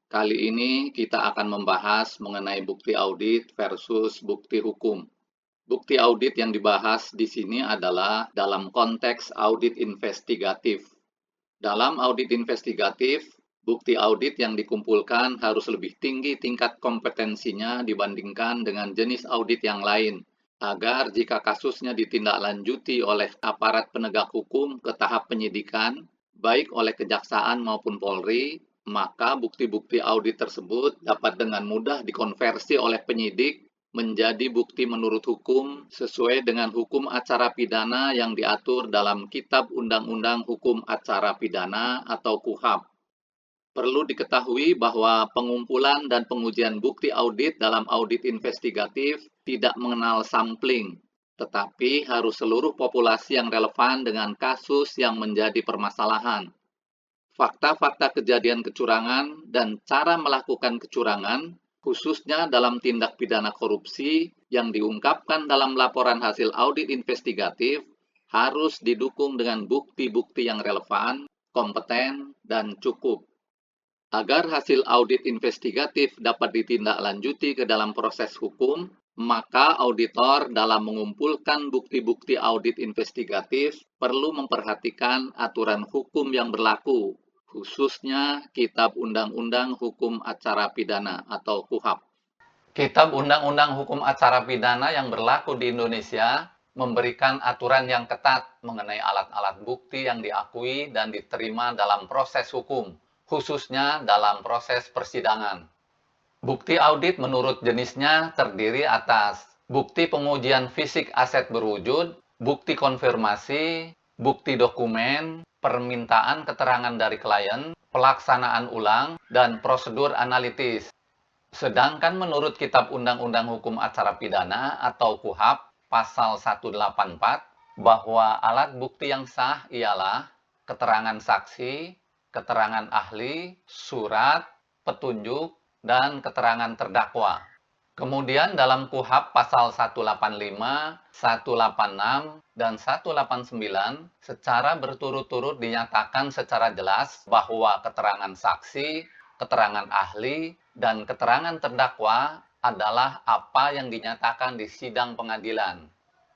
Kali ini kita akan membahas mengenai bukti audit versus bukti hukum. Bukti audit yang dibahas di sini adalah dalam konteks audit investigatif. Dalam audit investigatif, bukti audit yang dikumpulkan harus lebih tinggi tingkat kompetensinya dibandingkan dengan jenis audit yang lain, agar jika kasusnya ditindaklanjuti oleh aparat penegak hukum ke tahap penyidikan, baik oleh kejaksaan maupun Polri, maka bukti-bukti audit tersebut dapat dengan mudah dikonversi oleh penyidik menjadi bukti menurut hukum sesuai dengan hukum acara pidana yang diatur dalam Kitab Undang-Undang Hukum Acara Pidana atau KUHAP. Perlu diketahui bahwa pengumpulan dan pengujian bukti audit dalam audit investigatif tidak mengenal sampling, tetapi harus seluruh populasi yang relevan dengan kasus yang menjadi permasalahan. Fakta-fakta kejadian kecurangan dan cara melakukan kecurangan, khususnya dalam tindak pidana korupsi yang diungkapkan dalam laporan hasil audit investigatif, harus didukung dengan bukti-bukti yang relevan, kompeten, dan cukup. Agar hasil audit investigatif dapat ditindaklanjuti ke dalam proses hukum, maka auditor dalam mengumpulkan bukti-bukti audit investigatif perlu memperhatikan aturan hukum yang berlaku, khususnya Kitab Undang-Undang Hukum Acara Pidana atau KUHAP. Kitab Undang-Undang Hukum Acara Pidana yang berlaku di Indonesia memberikan aturan yang ketat mengenai alat-alat bukti yang diakui dan diterima dalam proses hukum, khususnya dalam proses persidangan. Bukti audit menurut jenisnya terdiri atas bukti pengujian fisik aset berwujud, bukti konfirmasi, bukti dokumen, permintaan keterangan dari klien, pelaksanaan ulang, dan prosedur analitis. Sedangkan menurut Kitab Undang-Undang Hukum Acara Pidana atau KUHAP pasal 184 bahwa alat bukti yang sah ialah keterangan saksi, keterangan ahli, surat, petunjuk, dan keterangan terdakwa. Kemudian dalam KUHAP pasal 185, 186, dan 189 secara berturut-turut dinyatakan secara jelas bahwa keterangan saksi, keterangan ahli, dan keterangan terdakwa adalah apa yang dinyatakan di sidang pengadilan.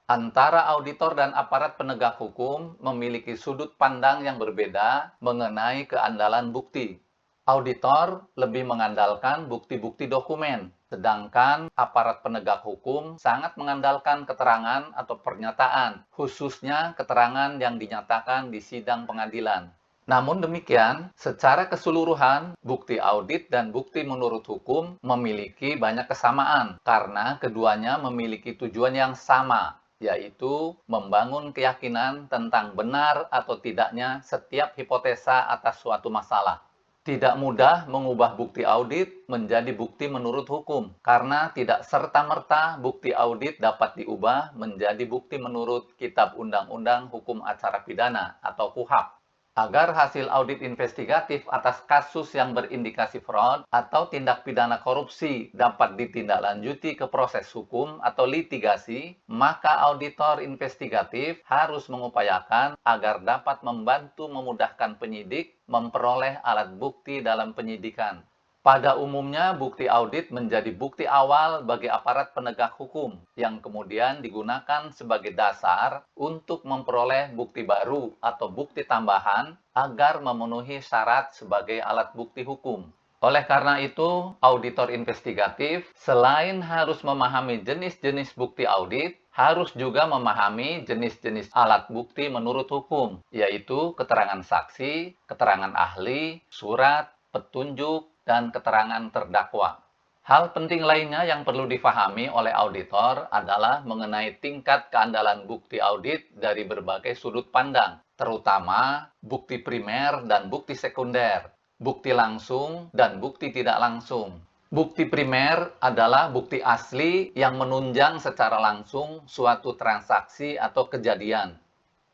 Antara auditor dan aparat penegak hukum memiliki sudut pandang yang berbeda mengenai keandalan bukti. Auditor lebih mengandalkan bukti-bukti dokumen, sedangkan aparat penegak hukum sangat mengandalkan keterangan atau pernyataan, khususnya keterangan yang dinyatakan di sidang pengadilan. Namun demikian, secara keseluruhan, bukti audit dan bukti menurut hukum memiliki banyak kesamaan karena keduanya memiliki tujuan yang sama, yaitu membangun keyakinan tentang benar atau tidaknya setiap hipotesa atas suatu masalah. Tidak mudah mengubah bukti audit menjadi bukti menurut hukum, karena tidak serta-merta bukti audit dapat diubah menjadi bukti menurut Kitab Undang-Undang Hukum Acara Pidana atau KUHAP. Agar hasil audit investigatif atas kasus yang berindikasi fraud atau tindak pidana korupsi dapat ditindaklanjuti ke proses hukum atau litigasi, maka auditor investigatif harus mengupayakan agar dapat membantu memudahkan penyidik memperoleh alat bukti dalam penyidikan. Pada umumnya, bukti audit menjadi bukti awal bagi aparat penegak hukum yang kemudian digunakan sebagai dasar untuk memperoleh bukti baru atau bukti tambahan agar memenuhi syarat sebagai alat bukti hukum. Oleh karena itu, auditor investigatif selain harus memahami jenis-jenis bukti audit, harus juga memahami jenis-jenis alat bukti menurut hukum, yaitu keterangan saksi, keterangan ahli, surat, petunjuk, dan keterangan terdakwa. Hal penting lainnya yang perlu difahami oleh auditor adalah mengenai tingkat keandalan bukti audit dari berbagai sudut pandang, terutama bukti primer dan bukti sekunder, bukti langsung dan bukti tidak langsung. Bukti primer adalah bukti asli yang menunjang secara langsung suatu transaksi atau kejadian.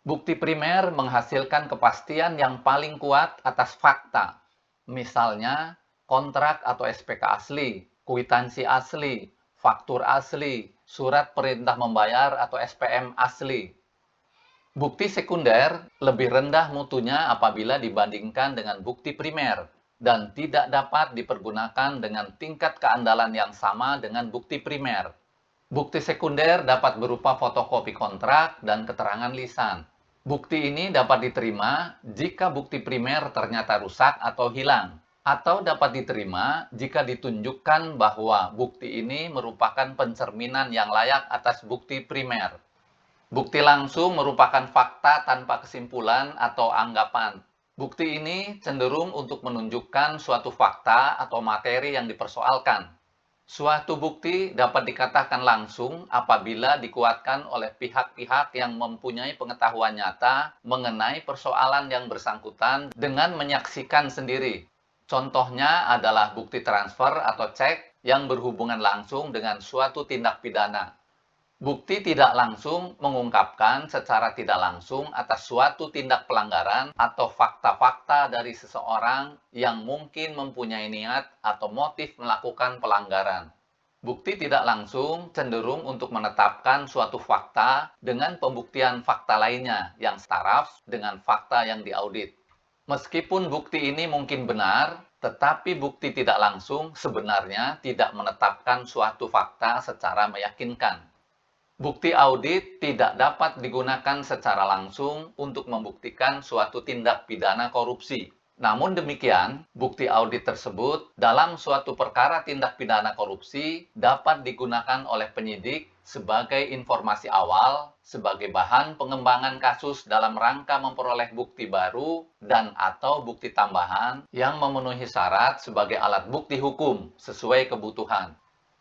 Bukti primer menghasilkan kepastian yang paling kuat atas fakta. Misalnya, kontrak atau SPK asli, kwitansi asli, faktur asli, surat perintah membayar atau SPM asli. Bukti sekunder lebih rendah mutunya apabila dibandingkan dengan bukti primer. dan tidak dapat dipergunakan dengan tingkat keandalan yang sama dengan bukti primer. Bukti sekunder dapat berupa fotokopi kontrak dan keterangan lisan. Bukti ini dapat diterima jika bukti primer ternyata rusak atau hilang, atau dapat diterima jika ditunjukkan bahwa bukti ini merupakan pencerminan yang layak atas bukti primer. Bukti langsung merupakan fakta tanpa kesimpulan atau anggapan. Bukti ini cenderung untuk menunjukkan suatu fakta atau materi yang dipersoalkan. Suatu bukti dapat dikatakan langsung apabila dikuatkan oleh pihak-pihak yang mempunyai pengetahuan nyata mengenai persoalan yang bersangkutan dengan menyaksikan sendiri. Contohnya adalah bukti transfer atau cek yang berhubungan langsung dengan suatu tindak pidana. Bukti tidak langsung mengungkapkan secara tidak langsung atas suatu tindak pelanggaran atau fakta-fakta dari seseorang yang mungkin mempunyai niat atau motif melakukan pelanggaran. Bukti tidak langsung cenderung untuk menetapkan suatu fakta dengan pembuktian fakta lainnya yang setaraf dengan fakta yang diaudit. Meskipun bukti ini mungkin benar, tetapi bukti tidak langsung sebenarnya tidak menetapkan suatu fakta secara meyakinkan. Bukti audit tidak dapat digunakan secara langsung untuk membuktikan suatu tindak pidana korupsi. Namun demikian, bukti audit tersebut dalam suatu perkara tindak pidana korupsi dapat digunakan oleh penyidik sebagai informasi awal, sebagai bahan pengembangan kasus dalam rangka memperoleh bukti baru dan/atau bukti tambahan yang memenuhi syarat sebagai alat bukti hukum sesuai kebutuhan.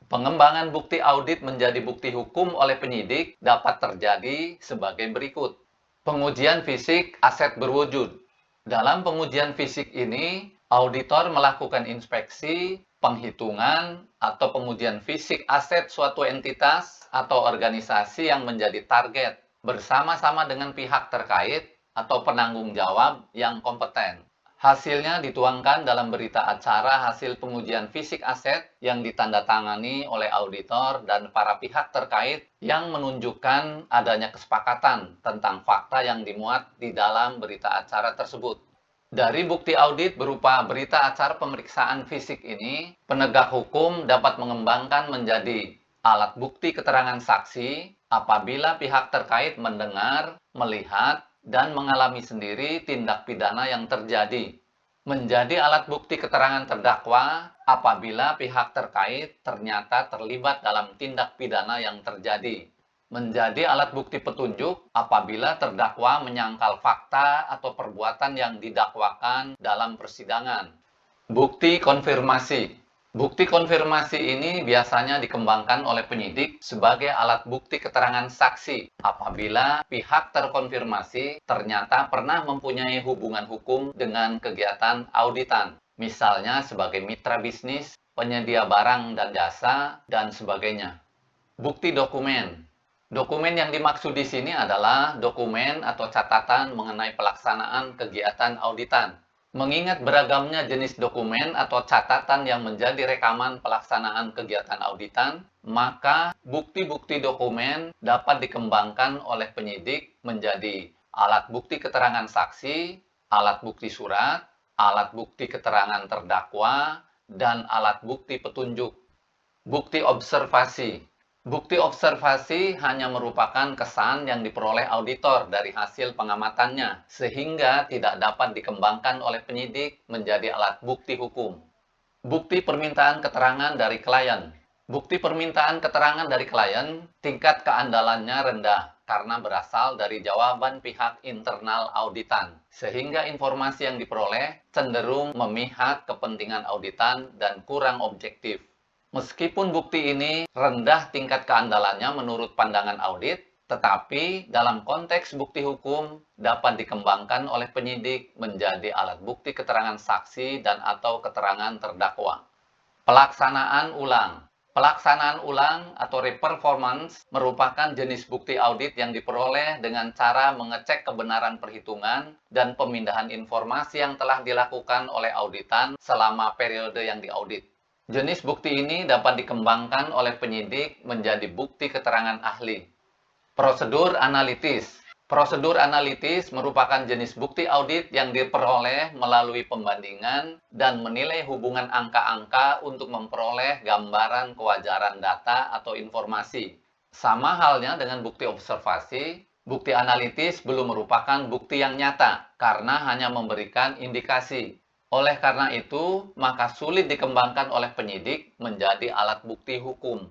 Pengembangan bukti audit menjadi bukti hukum oleh penyidik dapat terjadi sebagai berikut. Pengujian fisik aset berwujud. Dalam pengujian fisik ini, auditor melakukan inspeksi, penghitungan, atau pengujian fisik aset suatu entitas atau organisasi yang menjadi target bersama-sama dengan pihak terkait atau penanggung jawab yang kompeten. Hasilnya dituangkan dalam berita acara hasil pengujian fisik aset yang ditandatangani oleh auditor dan para pihak terkait yang menunjukkan adanya kesepakatan tentang fakta yang dimuat di dalam berita acara tersebut. Dari bukti audit berupa berita acara pemeriksaan fisik ini, penegak hukum dapat mengembangkan menjadi alat bukti keterangan saksi apabila pihak terkait mendengar, melihat, dan mengalami sendiri tindak pidana yang terjadi. Menjadi alat bukti keterangan terdakwa apabila pihak terkait ternyata terlibat dalam tindak pidana yang terjadi. Menjadi alat bukti petunjuk apabila terdakwa menyangkal fakta atau perbuatan yang didakwakan dalam persidangan. Bukti konfirmasi. Bukti konfirmasi ini biasanya dikembangkan oleh penyidik sebagai alat bukti keterangan saksi apabila pihak terkonfirmasi ternyata pernah mempunyai hubungan hukum dengan kegiatan auditan, misalnya sebagai mitra bisnis, penyedia barang dan jasa, dan sebagainya. Bukti dokumen. Dokumen yang dimaksud di sini adalah dokumen atau catatan mengenai pelaksanaan kegiatan auditan. Mengingat beragamnya jenis dokumen atau catatan yang menjadi rekaman pelaksanaan kegiatan auditan, maka bukti-bukti dokumen dapat dikembangkan oleh penyidik menjadi alat bukti keterangan saksi, alat bukti surat, alat bukti keterangan terdakwa, dan alat bukti petunjuk. Bukti observasi. Bukti observasi hanya merupakan kesan yang diperoleh auditor dari hasil pengamatannya, sehingga tidak dapat dikembangkan oleh penyidik menjadi alat bukti hukum. Bukti permintaan keterangan dari klien. Bukti permintaan keterangan dari klien, tingkat keandalannya rendah karena berasal dari jawaban pihak internal auditan, sehingga informasi yang diperoleh cenderung memihak kepentingan auditan dan kurang objektif. Meskipun bukti ini rendah tingkat keandalannya menurut pandangan audit, tetapi dalam konteks bukti hukum dapat dikembangkan oleh penyidik menjadi alat bukti keterangan saksi dan/atau keterangan terdakwa. Pelaksanaan ulang. Pelaksanaan ulang atau reperformance merupakan jenis bukti audit yang diperoleh dengan cara mengecek kebenaran perhitungan dan pemindahan informasi yang telah dilakukan oleh auditan selama periode yang diaudit. Jenis bukti ini dapat dikembangkan oleh penyidik menjadi bukti keterangan ahli. Prosedur analitis. Prosedur analitis merupakan jenis bukti audit yang diperoleh melalui pembandingan dan menilai hubungan angka-angka untuk memperoleh gambaran kewajaran data atau informasi. Sama halnya dengan bukti observasi, bukti analitis belum merupakan bukti yang nyata karena hanya memberikan indikasi. Oleh karena itu, maka sulit dikembangkan oleh penyidik menjadi alat bukti hukum.